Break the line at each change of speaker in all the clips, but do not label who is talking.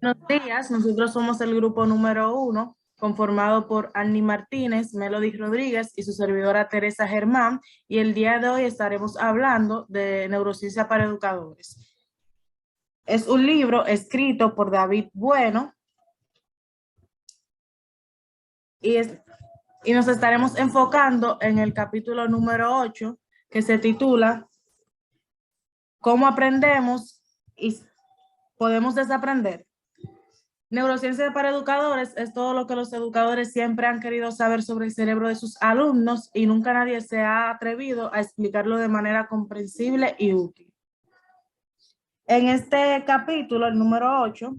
Buenos días, nosotros somos el grupo número 1, conformado por Annie Martínez, Melody Rodríguez y su servidora Teresa Germán, y el día de hoy estaremos hablando de neurociencia para educadores. Es un libro escrito por David Bueno y, y nos estaremos enfocando en el capítulo número 8, que se titula ¿Cómo aprendemos y podemos desaprender? Neurociencia para educadores es todo lo que los educadores siempre han querido saber sobre el cerebro de sus alumnos y nunca nadie se ha atrevido a explicarlo de manera comprensible y útil. En este capítulo, el número 8,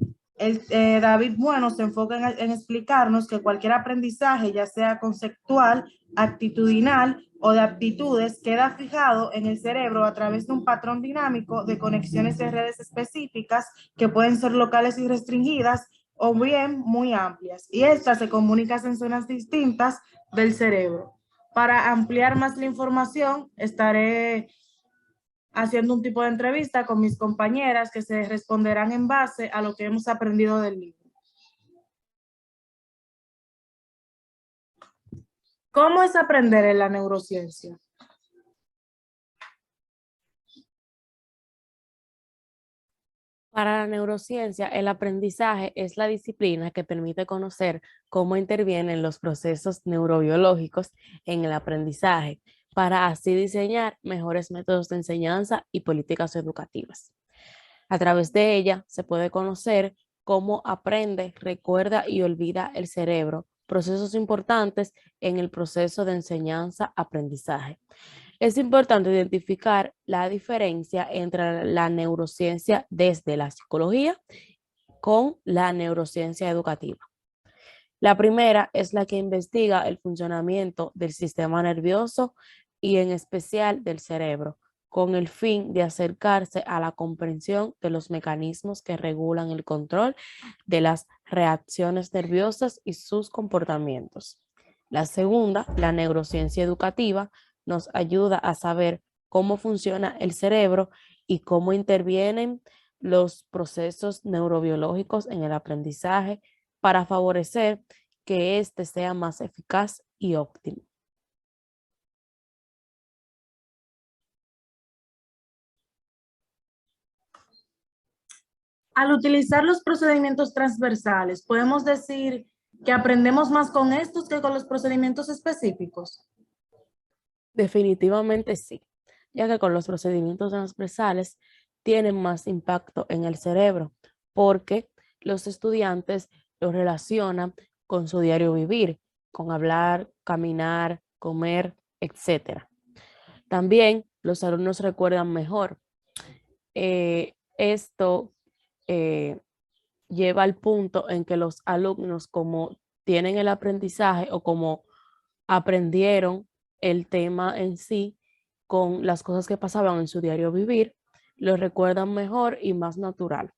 David Bueno se enfoca en explicarnos que cualquier aprendizaje, ya sea conceptual, actitudinal o de aptitudes, queda fijado en el cerebro a través de un patrón dinámico de conexiones de redes específicas que pueden ser locales y restringidas o bien muy amplias. Y estas se comunican en zonas distintas del cerebro. Para ampliar más la información, estaré haciendo un tipo de entrevista con mis compañeras que se responderán en base a lo que hemos aprendido del libro. ¿Cómo es aprender en la neurociencia?
Para la neurociencia, el aprendizaje es la disciplina que permite conocer cómo intervienen los procesos neurobiológicos en el aprendizaje para así diseñar mejores métodos de enseñanza y políticas educativas. A través de ella se puede conocer cómo aprende, recuerda y olvida el cerebro, procesos importantes en el proceso de enseñanza-aprendizaje. Es importante identificar la diferencia entre la neurociencia desde la psicología con la neurociencia educativa. La primera es la que investiga el funcionamiento del sistema nervioso y en especial del cerebro, con el fin de acercarse a la comprensión de los mecanismos que regulan el control de las reacciones nerviosas y sus comportamientos. La segunda, la neurociencia educativa, nos ayuda a saber cómo funciona el cerebro y cómo intervienen los procesos neurobiológicos en el aprendizaje para favorecer que éste sea más eficaz y óptimo.
Al utilizar los procedimientos transversales, ¿podemos decir que aprendemos más con estos que con los procedimientos específicos?
Definitivamente sí, ya que con los procedimientos transversales tienen más impacto en el cerebro, porque los estudiantes lo relacionan con su diario vivir, con hablar, caminar, comer, etc. También los alumnos recuerdan mejor. Esto lleva al punto en que los alumnos, como tienen el aprendizaje o como aprendieron el tema en sí con las cosas que pasaban en su diario vivir, lo recuerdan mejor y más natural.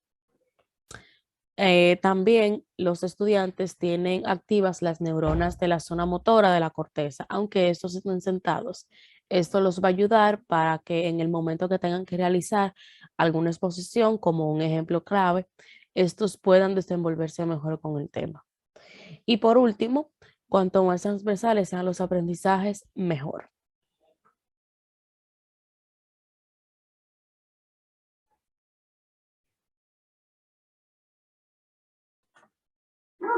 También los estudiantes tienen activas las neuronas de la zona motora de la corteza, aunque estos estén sentados. Esto los va a ayudar para que en el momento que tengan que realizar alguna exposición, como un ejemplo clave, estos puedan desenvolverse mejor con el tema. Y por último, cuanto más transversales sean los aprendizajes, mejor.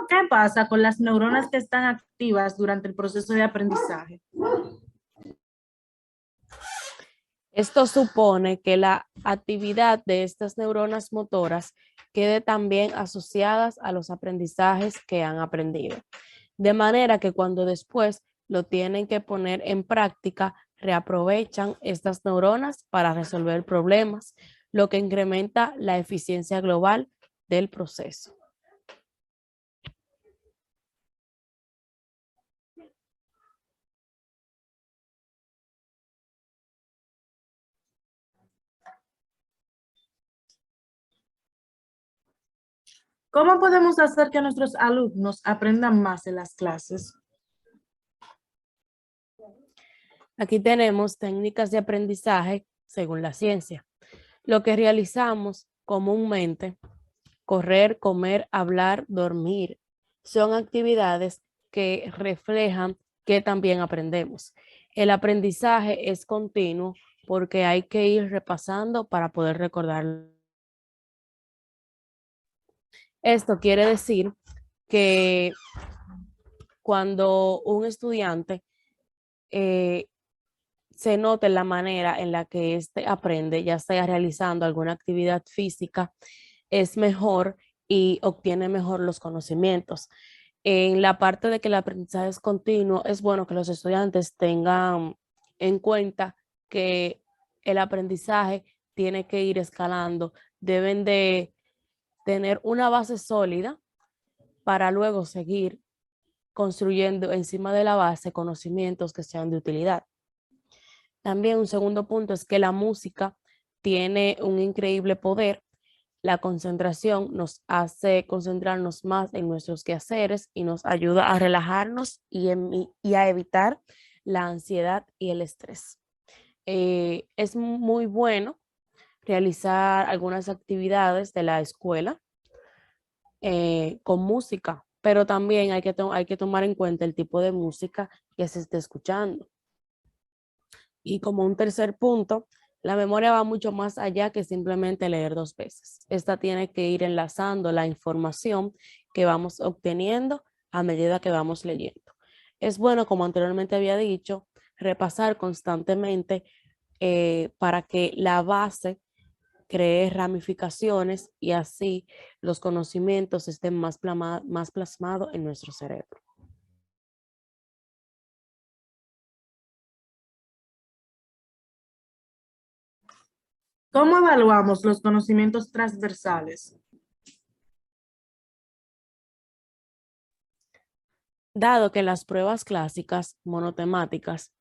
¿Qué pasa con las neuronas que están activas durante el proceso de aprendizaje?
Esto supone que la actividad de estas neuronas motoras quede también asociadas a los aprendizajes que han aprendido. De manera que cuando después lo tienen que poner en práctica, reaprovechan estas neuronas para resolver problemas, lo que incrementa la eficiencia global del proceso.
¿Cómo podemos hacer que nuestros alumnos aprendan más en las clases?
Aquí tenemos técnicas de aprendizaje según la ciencia. Lo que realizamos comúnmente correr, comer, hablar, dormir. Son actividades que reflejan que también aprendemos. El aprendizaje es continuo porque hay que ir repasando para poder recordar. Esto quiere decir que cuando un estudiante se nota en la manera en la que éste aprende, ya sea realizando alguna actividad física, es mejor y obtiene mejor los conocimientos. En la parte de que el aprendizaje es continuo, es bueno que los estudiantes tengan en cuenta que el aprendizaje tiene que ir escalando, deben de tener una base sólida para luego seguir construyendo encima de la base conocimientos que sean de utilidad. También un segundo punto es que la música tiene un increíble poder. La concentración nos hace concentrarnos más en nuestros quehaceres y nos ayuda a relajarnos y a evitar la ansiedad y el estrés. Es muy bueno realizar algunas actividades de la escuela con música, pero también hay que tomar en cuenta el tipo de música que se esté escuchando. Y como un tercer punto, la memoria va mucho más allá que simplemente leer 2 veces. Esta tiene que ir enlazando la información que vamos obteniendo a medida que vamos leyendo. Es bueno, como anteriormente había dicho, repasar constantemente para que la base cree ramificaciones y así los conocimientos estén más plasmados en nuestro cerebro.
¿Cómo evaluamos los conocimientos transversales?
Dado que las pruebas clásicas monotemáticas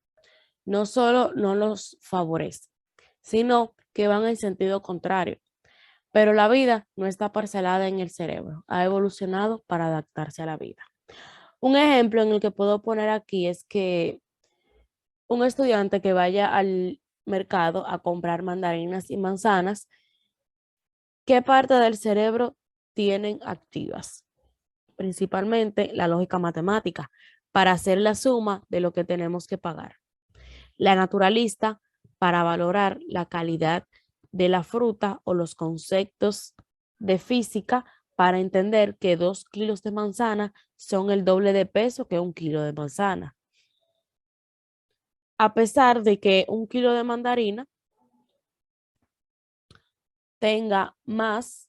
no solo no los favorecen, sino que van en sentido contrario. Pero la vida no está parcelada en el cerebro, ha evolucionado para adaptarse a la vida. Un ejemplo en el que puedo poner aquí es que un estudiante que vaya al mercado a comprar mandarinas y manzanas, ¿qué parte del cerebro tienen activas? Principalmente la lógica matemática, para hacer la suma de lo que tenemos que pagar. La naturalista, para valorar la calidad de la fruta o los conceptos de física, para entender que 2 kilos de manzana son el doble de peso que 1 kilo de manzana. A pesar de que 1 kilo de mandarina tenga más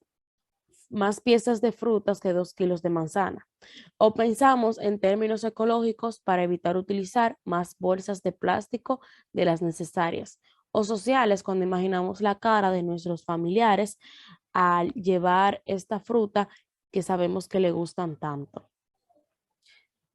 piezas de frutas que 2 kilos de manzana. O pensamos en términos ecológicos para evitar utilizar más bolsas de plástico de las necesarias. O sociales cuando imaginamos la cara de nuestros familiares al llevar esta fruta que sabemos que le gustan tanto.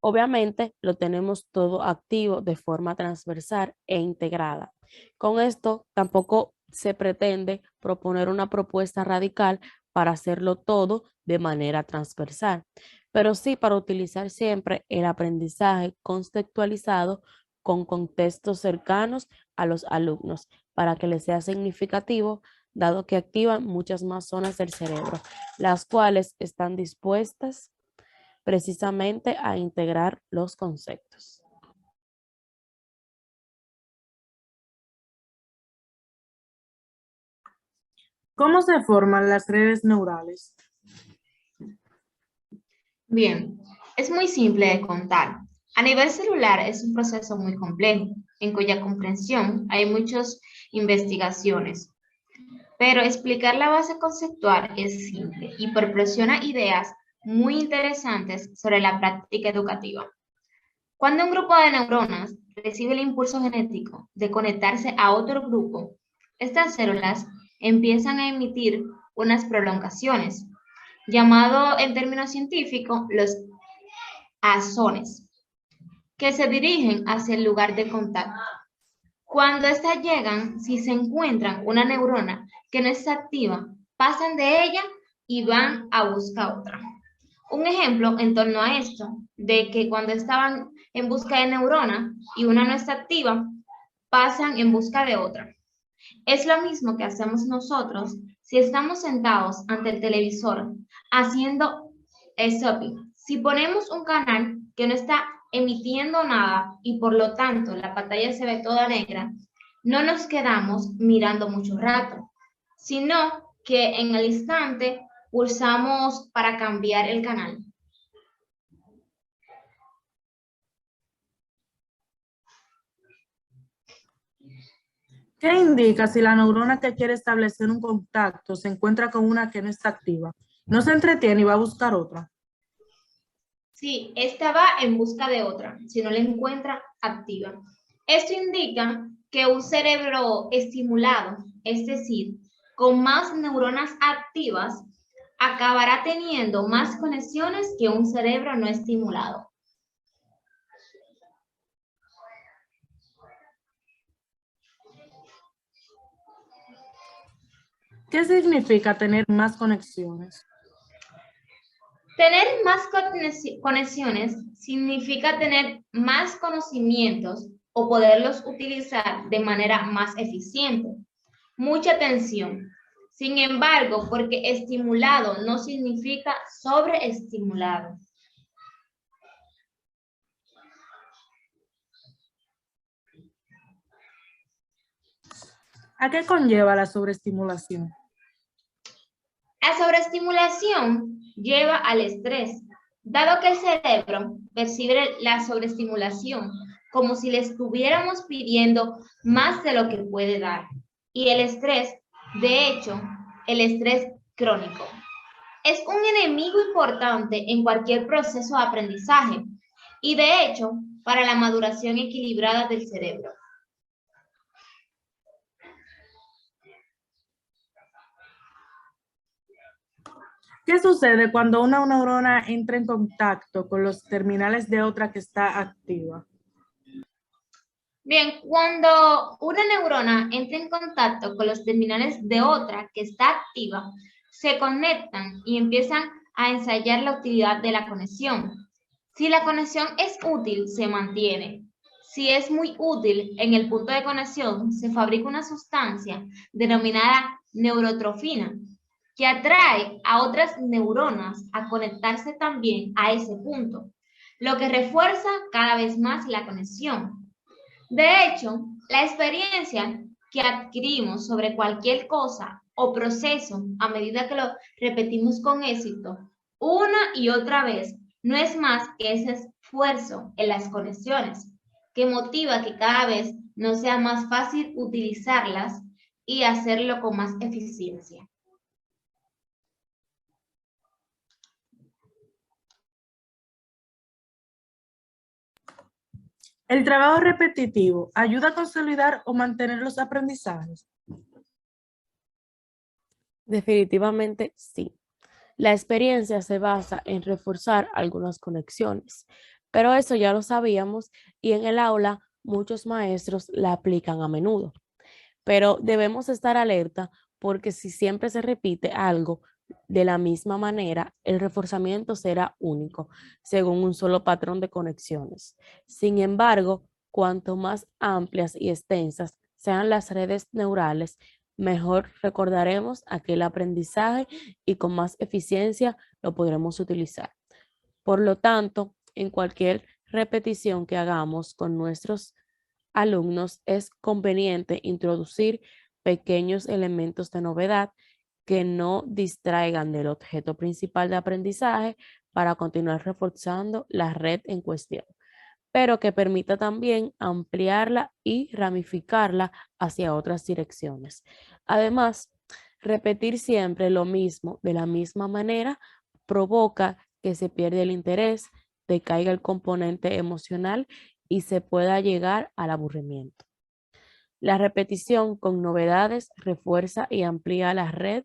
Obviamente lo tenemos todo activo de forma transversal e integrada. Con esto tampoco se pretende proponer una propuesta radical para hacerlo todo de manera transversal, pero sí para utilizar siempre el aprendizaje contextualizado con contextos cercanos a los alumnos para que les sea significativo, dado que activan muchas más zonas del cerebro, las cuales están dispuestas precisamente a integrar los conceptos.
¿Cómo se forman las redes neurales?
Bien, es muy simple de contar. A nivel celular es un proceso muy complejo, en cuya comprensión hay muchas investigaciones, pero explicar la base conceptual es simple y proporciona ideas muy interesantes sobre la práctica educativa. Cuando un grupo de neuronas recibe el impulso genético de conectarse a otro grupo, estas células empiezan a emitir unas prolongaciones, llamado en términos científicos los asones, que se dirigen hacia el lugar de contacto. Cuando estas llegan, si se encuentran una neurona que no está activa, pasan de ella y van a buscar otra. Un ejemplo en torno a esto, de que cuando estaban en busca de neurona y una no está activa, pasan en busca de otra. Es lo mismo que hacemos nosotros si estamos sentados ante el televisor haciendo zapping, si ponemos un canal que no está emitiendo nada y por lo tanto la pantalla se ve toda negra, no nos quedamos mirando mucho rato, sino que en el instante pulsamos para cambiar el canal.
¿Qué indica si la neurona que quiere establecer un contacto se encuentra con una que no está activa? No se entretiene y va a buscar otra.
Sí, esta va en busca de otra, si no la encuentra activa. Esto indica que un cerebro estimulado, es decir, con más neuronas activas, acabará teniendo más conexiones que un cerebro no estimulado.
¿Qué significa tener más conexiones?
Tener más conexiones significa tener más conocimientos o poderlos utilizar de manera más eficiente. Mucha atención. Sin embargo, porque estimulado no significa sobreestimulado.
¿A qué conlleva la sobreestimulación?
La sobreestimulación lleva al estrés, dado que el cerebro percibe la sobreestimulación como si le estuviéramos pidiendo más de lo que puede dar. Y el estrés, de hecho, el estrés crónico, es un enemigo importante en cualquier proceso de aprendizaje y, de hecho, para la maduración equilibrada del cerebro.
¿Qué sucede cuando una neurona entra en contacto con los terminales de otra que está activa?
Bien, cuando una neurona entra en contacto con los terminales de otra que está activa, se conectan y empiezan a ensayar la utilidad de la conexión. Si la conexión es útil, se mantiene. Si es muy útil en el punto de conexión, se fabrica una sustancia denominada neurotrofina, que atrae a otras neuronas a conectarse también a ese punto, lo que refuerza cada vez más la conexión. De hecho, la experiencia que adquirimos sobre cualquier cosa o proceso a medida que lo repetimos con éxito una y otra vez no es más que ese esfuerzo en las conexiones que motiva que cada vez nos sea más fácil utilizarlas y hacerlo con más eficiencia.
¿El trabajo repetitivo ayuda a consolidar o mantener los aprendizajes?
Definitivamente sí. La experiencia se basa en reforzar algunas conexiones, pero eso ya lo sabíamos y en el aula muchos maestros la aplican a menudo. Pero debemos estar alerta porque si siempre se repite algo de la misma manera, el reforzamiento será único, según un solo patrón de conexiones. Sin embargo, cuanto más amplias y extensas sean las redes neurales, mejor recordaremos aquel aprendizaje y con más eficiencia lo podremos utilizar. Por lo tanto, en cualquier repetición que hagamos con nuestros alumnos, es conveniente introducir pequeños elementos de novedad que no distraigan del objeto principal de aprendizaje para continuar reforzando la red en cuestión, pero que permita también ampliarla y ramificarla hacia otras direcciones. Además, repetir siempre lo mismo de la misma manera provoca que se pierda el interés, decaiga el componente emocional y se pueda llegar al aburrimiento. La repetición con novedades refuerza y amplía la red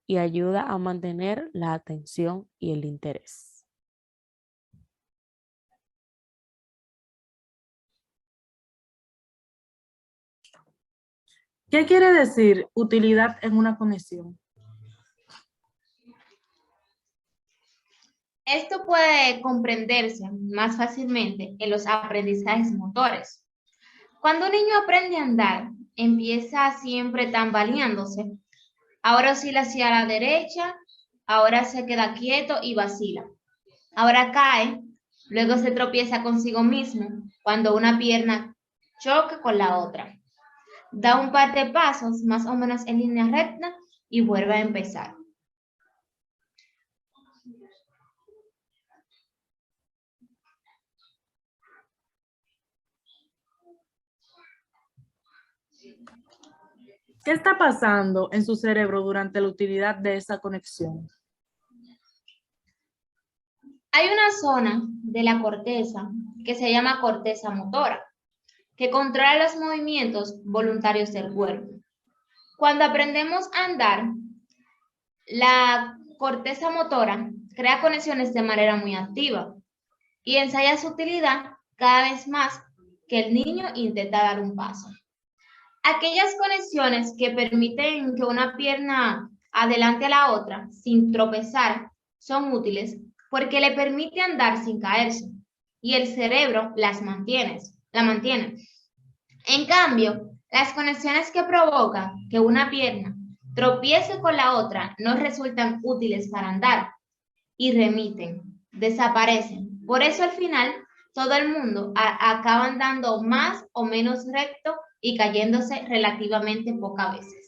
y ayuda a mantener la atención y el interés.
¿Qué quiere decir utilidad en una conexión?
Esto puede comprenderse más fácilmente en los aprendizajes motores. Cuando un niño aprende a andar, empieza siempre tambaleándose Ahora oscila hacia la derecha, ahora se queda quieto y vacila. Ahora cae, luego se tropieza consigo mismo cuando una pierna choca con la otra. Da un par de pasos más o menos en línea recta y vuelve a empezar.
¿Qué está pasando en su cerebro durante la utilidad de esa conexión?
Hay una zona de la corteza que se llama corteza motora, que controla los movimientos voluntarios del cuerpo. Cuando aprendemos a andar, la corteza motora crea conexiones de manera muy activa y ensaya su utilidad cada vez más que el niño intenta dar un paso. Aquellas conexiones que permiten que una pierna adelante a la otra sin tropezar son útiles porque le permite andar sin caerse y el cerebro la mantiene. En cambio, las conexiones que provocan que una pierna tropiece con la otra no resultan útiles para andar y remiten, desaparecen. Por eso al final todo el mundo acaba andando más o menos recto y cayéndose relativamente pocas veces.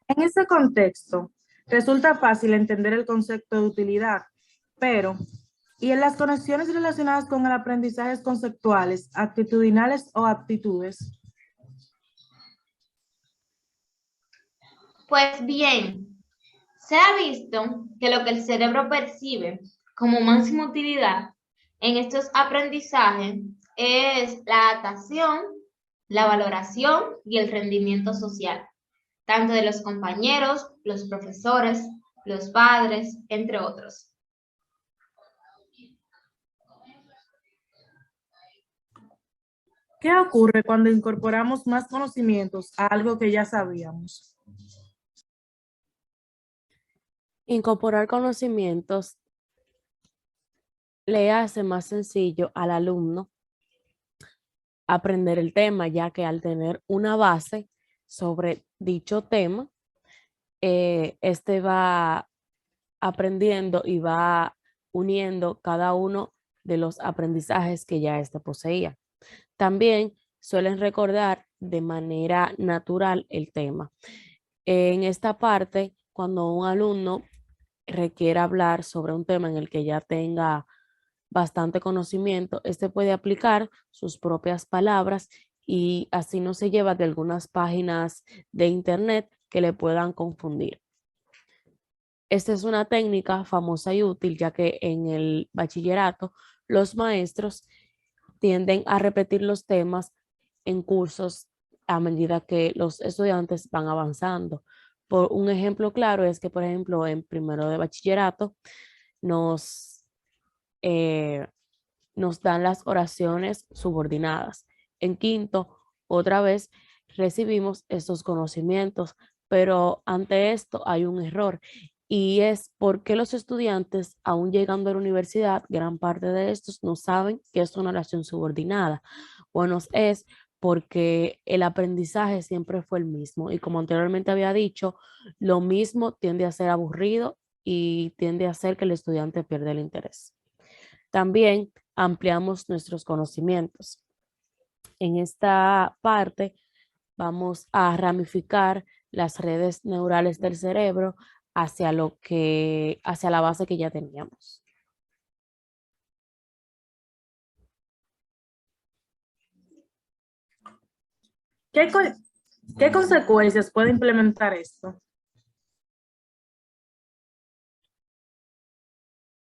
En ese contexto, resulta fácil entender el concepto de utilidad, pero ¿y en las conexiones relacionadas con el aprendizaje conceptuales, actitudinales o aptitudes?
Pues bien, se ha visto que lo que el cerebro percibe como máxima utilidad en estos aprendizajes es la adaptación, la valoración y el rendimiento social, tanto de los compañeros, los profesores, los padres, entre otros.
¿Qué ocurre cuando incorporamos más conocimientos a algo que ya sabíamos?
Incorporar conocimientos le hace más sencillo al alumno aprender el tema, ya que al tener una base sobre dicho tema, este va aprendiendo y va uniendo cada uno de los aprendizajes que ya éste poseía. También suelen recordar de manera natural el tema. En esta parte, cuando un alumno requiere hablar sobre un tema en el que ya tenga bastante conocimiento, este puede aplicar sus propias palabras y así no se lleva de algunas páginas de internet que le puedan confundir. Esta es una técnica famosa y útil, ya que en el bachillerato los maestros tienden a repetir los temas en cursos a medida que los estudiantes van avanzando. Por un ejemplo claro es que, por ejemplo, en primero de bachillerato nos, eh, nos dan las oraciones subordinadas. En quinto, otra vez recibimos estos conocimientos, pero ante esto hay un error y es porque los estudiantes, aún llegando a la universidad, gran parte de estos no saben qué es una oración subordinada. Bueno, es porque el aprendizaje siempre fue el mismo y como anteriormente había dicho, lo mismo tiende a ser aburrido y tiende a hacer que el estudiante pierda el interés. También ampliamos nuestros conocimientos. En esta parte vamos a ramificar las redes neurales del cerebro hacia la base que ya teníamos.
¿Qué consecuencias puede implementar esto?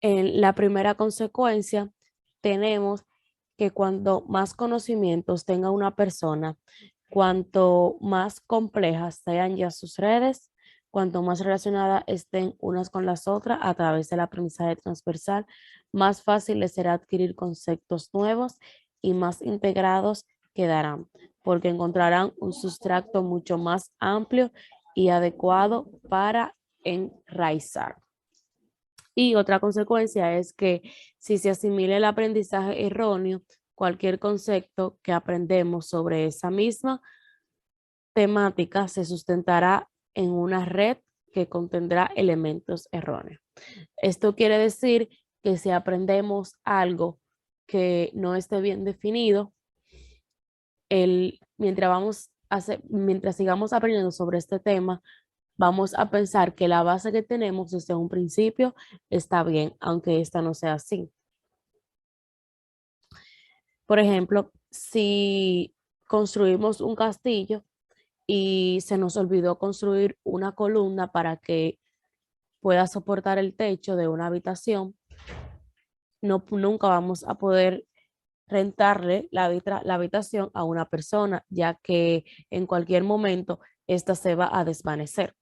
En la primera consecuencia, tenemos que cuando más conocimientos tenga una persona, cuanto más complejas sean ya sus redes, cuanto más relacionadas estén unas con las otras a través del aprendizaje transversal, más fácil les será adquirir conceptos nuevos y más integrados quedarán, porque encontrarán un sustrato mucho más amplio y adecuado para enraizar. Y otra consecuencia es que si se asimila el aprendizaje erróneo, cualquier concepto que aprendemos sobre esa misma temática se sustentará en una red que contendrá elementos erróneos. Esto quiere decir que si aprendemos algo que no esté bien definido, mientras sigamos aprendiendo sobre este tema, vamos a pensar que la base que tenemos desde un principio está bien, aunque esta no sea así. Por ejemplo, si construimos un castillo y se nos olvidó construir una columna para que pueda soportar el techo de una habitación, nunca vamos a poder rentarle la habitación a una persona, ya que en cualquier momento esta se va a desvanecer.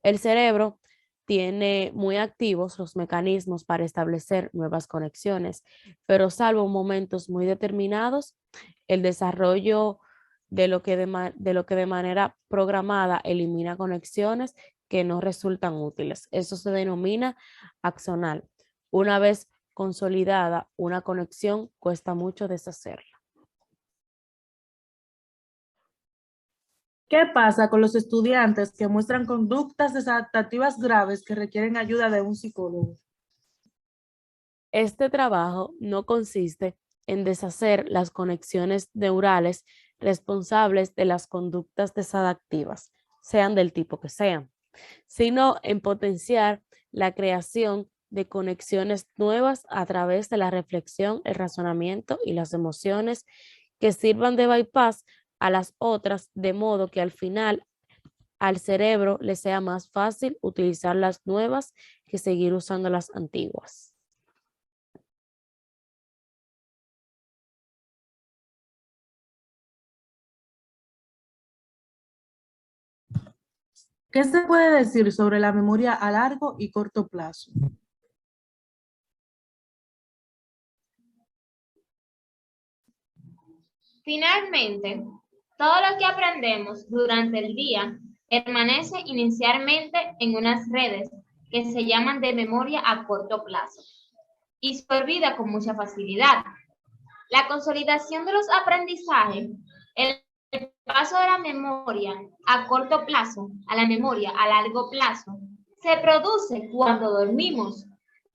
El cerebro tiene muy activos los mecanismos para establecer nuevas conexiones, pero salvo momentos muy determinados, el desarrollo de lo que de manera programada elimina conexiones que no resultan útiles. Eso se denomina axonal. Una vez consolidada una conexión, cuesta mucho deshacerla.
¿Qué pasa con los estudiantes que muestran conductas desadaptativas graves que requieren ayuda de un psicólogo?
Este trabajo no consiste en deshacer las conexiones neurales responsables de las conductas desadaptativas, sean del tipo que sean, sino en potenciar la creación de conexiones nuevas a través de la reflexión, el razonamiento y las emociones que sirvan de bypass a las otras, de modo que al final al cerebro le sea más fácil utilizar las nuevas que seguir usando las antiguas.
¿Qué se puede decir sobre la memoria a largo y corto plazo?
Finalmente, todo lo que aprendemos durante el día permanece inicialmente en unas redes que se llaman de memoria a corto plazo y se olvida con mucha facilidad. La consolidación de los aprendizajes, el paso de la memoria a corto plazo a la memoria a largo plazo, se produce cuando dormimos.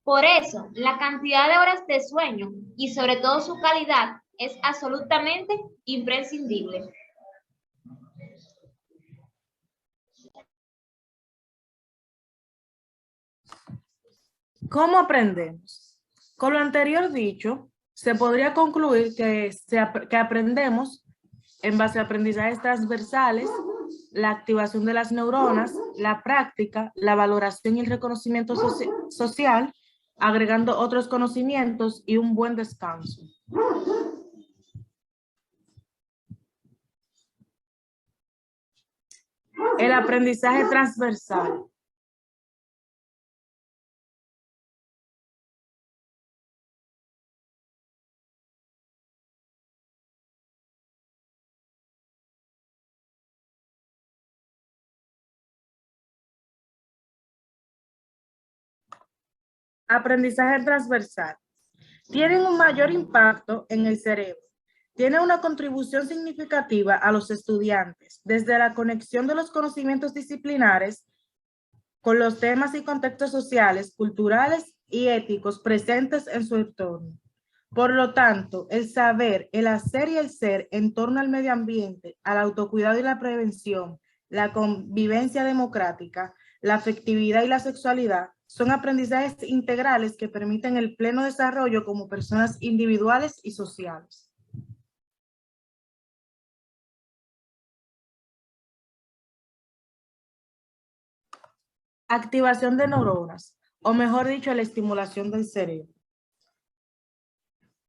Por eso, la cantidad de horas de sueño y sobre todo su calidad es absolutamente imprescindible.
¿Cómo aprendemos? Con lo anterior dicho, se podría concluir que aprendemos en base a aprendizajes transversales, la activación de las neuronas, la práctica, la valoración y el reconocimiento social, agregando otros conocimientos y un buen descanso. El aprendizaje transversal. Aprendizaje transversal. Tienen un mayor impacto en el cerebro. Tiene una contribución significativa a los estudiantes, desde la conexión de los conocimientos disciplinares con los temas y contextos sociales, culturales y éticos presentes en su entorno. Por lo tanto, el saber, el hacer y el ser en torno al medio ambiente, al autocuidado y la prevención, la convivencia democrática, la afectividad y la sexualidad son aprendizajes integrales que permiten el pleno desarrollo como personas individuales y sociales. Activación de neuronas, o mejor dicho, la estimulación del cerebro.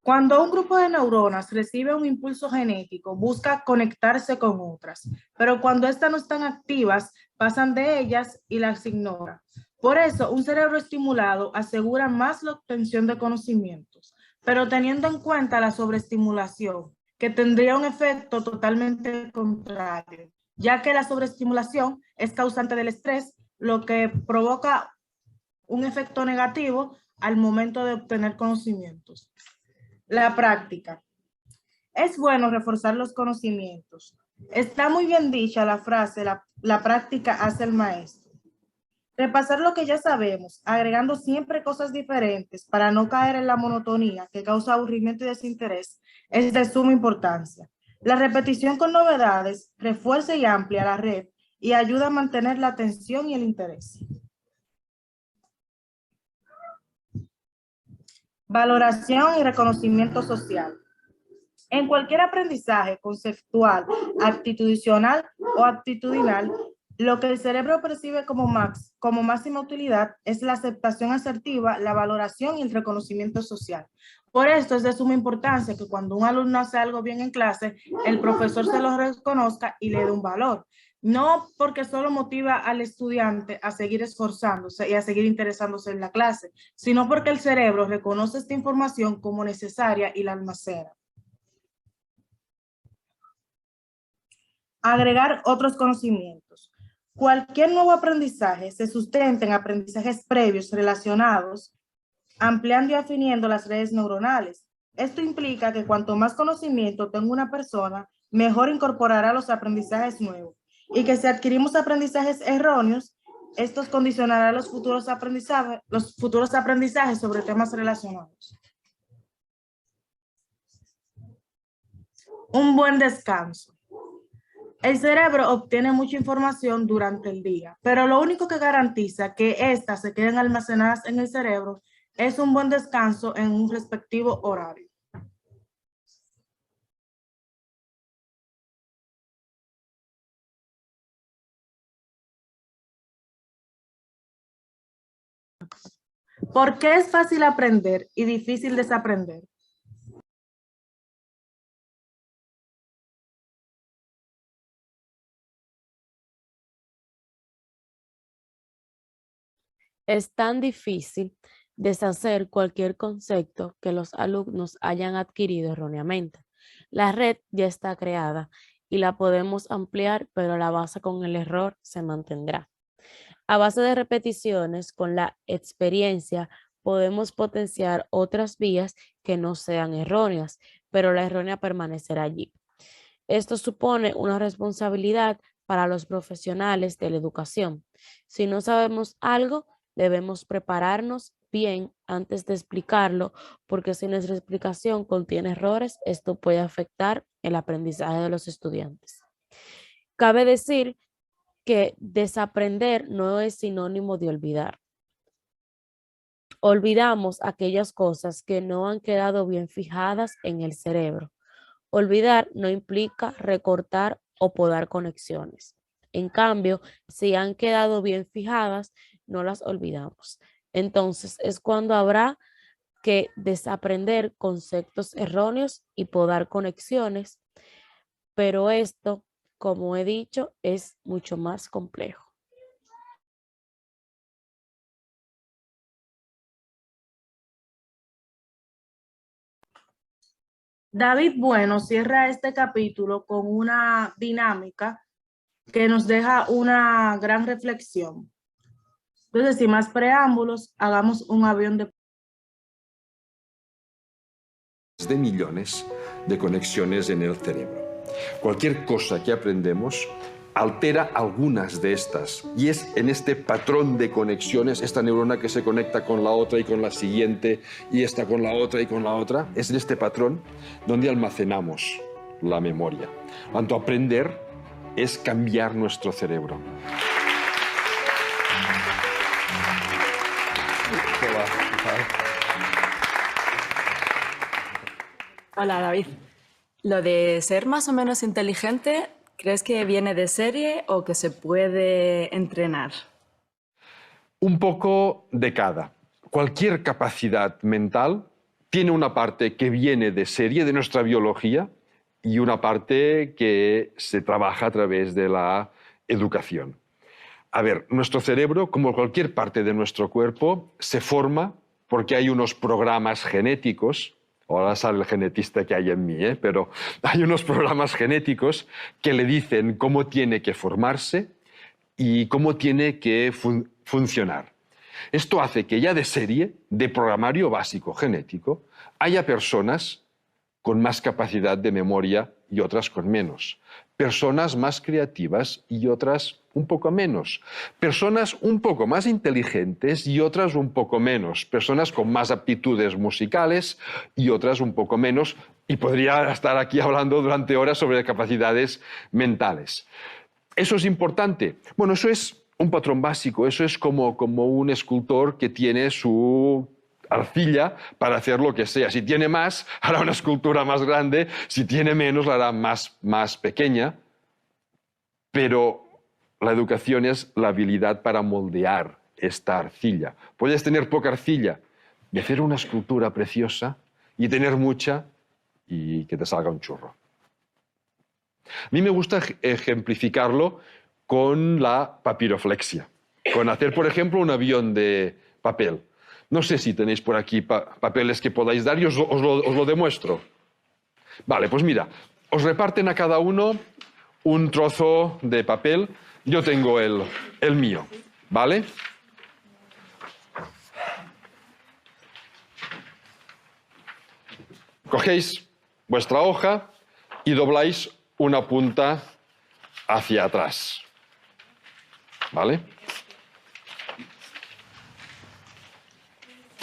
Cuando un grupo de neuronas recibe un impulso genético, busca conectarse con otras, pero cuando estas no están activas, pasan de ellas y las ignora. Por eso, un cerebro estimulado asegura más la obtención de conocimientos, pero teniendo en cuenta la sobreestimulación, que tendría un efecto totalmente contrario, ya que la sobreestimulación es causante del estrés, lo que provoca un efecto negativo al momento de obtener conocimientos. La práctica. Es bueno reforzar los conocimientos. Está muy bien dicha la frase, la práctica hace el maestro. Repasar lo que ya sabemos, agregando siempre cosas diferentes para no caer en la monotonía que causa aburrimiento y desinterés, es de suma importancia. La repetición con novedades refuerza y amplia la red y ayuda a mantener la atención y el interés. Valoración y reconocimiento social. En cualquier aprendizaje conceptual, actitudinal o actitudinal, lo que el cerebro percibe como máxima utilidad es la aceptación asertiva, la valoración y el reconocimiento social. Por esto es de suma importancia que cuando un alumno hace algo bien en clase, el profesor se lo reconozca y le dé un valor. No porque solo motiva al estudiante a seguir esforzándose y a seguir interesándose en la clase, sino porque el cerebro reconoce esta información como necesaria y la almacena. Agregar otros conocimientos. Cualquier nuevo aprendizaje se sustenta en aprendizajes previos relacionados, ampliando y afiniendo las redes neuronales. Esto implica que cuanto más conocimiento tenga una persona, mejor incorporará los aprendizajes nuevos. Y que si adquirimos aprendizajes erróneos, estos condicionarán los futuros aprendizajes sobre temas relacionados. Un buen descanso. El cerebro obtiene mucha información durante el día, pero lo único que garantiza que éstas se queden almacenadas en el cerebro es un buen descanso en un respectivo horario. ¿Por qué es fácil aprender y difícil desaprender?
Es tan difícil deshacer cualquier concepto que los alumnos hayan adquirido erróneamente. La red ya está creada y la podemos ampliar, pero la base con el error se mantendrá. A base de repeticiones, con la experiencia, podemos potenciar otras vías que no sean erróneas, pero la errónea permanecerá allí. Esto supone una responsabilidad para los profesionales de la educación. Si no sabemos algo, debemos prepararnos bien antes de explicarlo, porque si nuestra explicación contiene errores, esto puede afectar el aprendizaje de los estudiantes. Cabe decir que desaprender no es sinónimo de olvidar. Olvidamos aquellas cosas que no han quedado bien fijadas en el cerebro. Olvidar no implica recortar o podar conexiones. En cambio, si han quedado bien fijadas, no las olvidamos. Entonces, es cuando habrá que desaprender conceptos erróneos y podar conexiones, pero esto, como he dicho, es mucho más complejo.
David Bueno cierra este capítulo con una dinámica que nos deja una gran reflexión. Entonces, sin más preámbulos, hagamos un avión de
millones de conexiones en el cerebro. Cualquier cosa que aprendemos altera algunas de estas y es en este patrón de conexiones, esta neurona que se conecta con la otra y con la siguiente y esta con la otra y con la otra, es en este patrón donde almacenamos la memoria. Tanto aprender es cambiar nuestro cerebro. Hola, ¿qué tal?
Hola, David. Lo de ser más o menos inteligente, ¿crees que viene de serie o que se puede entrenar?
Un poco de cada. Cualquier capacidad mental tiene una parte que viene de serie, de nuestra biología, y una parte que se trabaja a través de la educación. A ver, nuestro cerebro, como cualquier parte de nuestro cuerpo, se forma porque hay unos programas genéticos. Ahora sale el genetista que hay en mí, pero hay unos programas genéticos que le dicen cómo tiene que formarse y cómo tiene que funcionar. Esto hace que ya de serie, de programario básico genético, haya personas con más capacidad de memoria y otras con menos. Personas más creativas y otras un poco menos. Personas un poco más inteligentes y otras un poco menos. Personas con más aptitudes musicales y otras un poco menos. Y podría estar aquí hablando durante horas sobre capacidades mentales. ¿Eso es importante? Bueno, eso es un patrón básico. Eso es como un escultor que tiene su arcilla para hacer lo que sea. Si tiene más, hará una escultura más grande. Si tiene menos, la hará más pequeña. Pero la educación es la habilidad para moldear esta arcilla. Puedes tener poca arcilla y hacer una escultura preciosa, y tener mucha y que te salga un churro. A mí me gusta ejemplificarlo con la papiroflexia, con hacer, por ejemplo, un avión de papel. No sé si tenéis por aquí papeles que podáis dar y os lo demuestro. Vale, pues mira, os reparten a cada uno un trozo de papel. Yo tengo el mío, ¿vale? Cogéis vuestra hoja y dobláis una punta hacia atrás, ¿vale?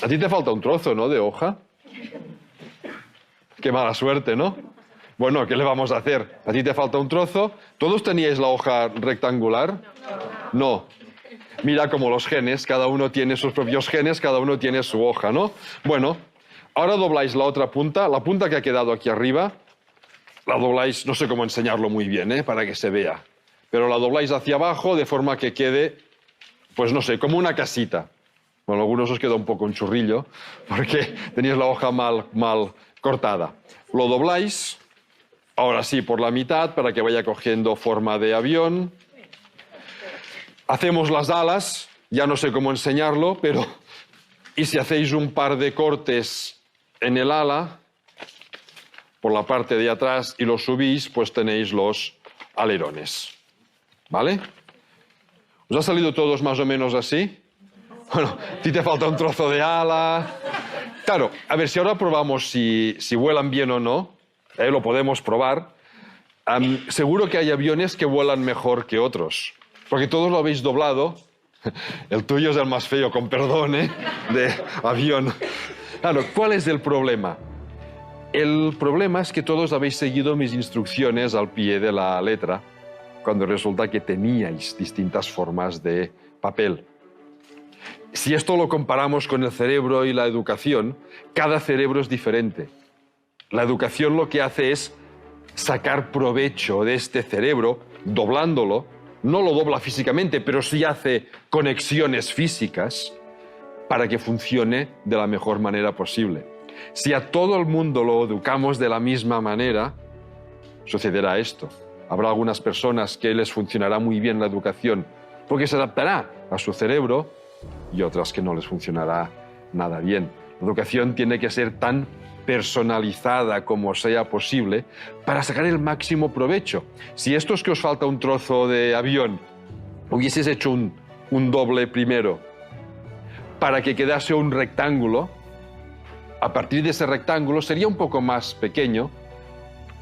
A ti te falta un trozo, ¿no?, de hoja. Qué mala suerte, ¿no? Bueno, ¿qué le vamos a hacer? A ti te falta un trozo. ¿Todos teníais la hoja rectangular? No. Mira como los genes, cada uno tiene sus propios genes, cada uno tiene su hoja, ¿no? Bueno, ahora dobláis la otra punta, la punta que ha quedado aquí arriba, la dobláis, no sé cómo enseñarlo muy bien, para que se vea, pero la dobláis hacia abajo de forma que quede, pues no sé, como una casita. Bueno, a algunos os queda un poco un churrillo, porque tenéis la hoja mal cortada. Lo dobláis, ahora sí, por la mitad, para que vaya cogiendo forma de avión. Hacemos las alas, ya no sé cómo enseñarlo, pero... Y si hacéis un par de cortes en el ala, por la parte de atrás, y los subís, pues tenéis los alerones. ¿Vale? ¿Os ha salido todos más o menos así? Bueno, a ti te falta un trozo de ala. Claro, a ver, si ahora probamos si vuelan bien o no, lo podemos probar. Seguro que hay aviones que vuelan mejor que otros, porque todos lo habéis doblado. El tuyo es el más feo, con perdón, de avión. Claro, ¿cuál es el problema? El problema es que todos habéis seguido mis instrucciones al pie de la letra, cuando resulta que teníais distintas formas de papel. Si esto lo comparamos con el cerebro y la educación, cada cerebro es diferente. La educación lo que hace es sacar provecho de este cerebro, doblándolo. No lo dobla físicamente, pero sí hace conexiones físicas para que funcione de la mejor manera posible. Si a todo el mundo lo educamos de la misma manera, sucederá esto. Habrá algunas personas que les funcionará muy bien la educación porque se adaptará a su cerebro, y otras que no les funcionará nada bien. La educación tiene que ser tan personalizada como sea posible para sacar el máximo provecho. Si esto es que os falta un trozo de avión, hubieses hecho un doble primero para que quedase un rectángulo, a partir de ese rectángulo sería un poco más pequeño,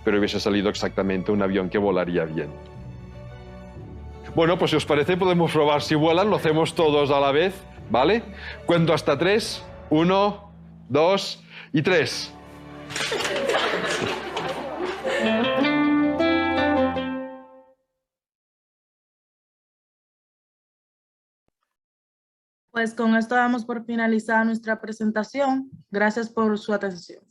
pero hubiese salido exactamente un avión que volaría bien. Bueno, pues si os parece podemos probar si vuelan, lo hacemos todos a la vez, ¿vale? Cuento hasta 3, 1, 2 y 3.
Pues con esto damos por finalizada nuestra presentación. Gracias por su atención.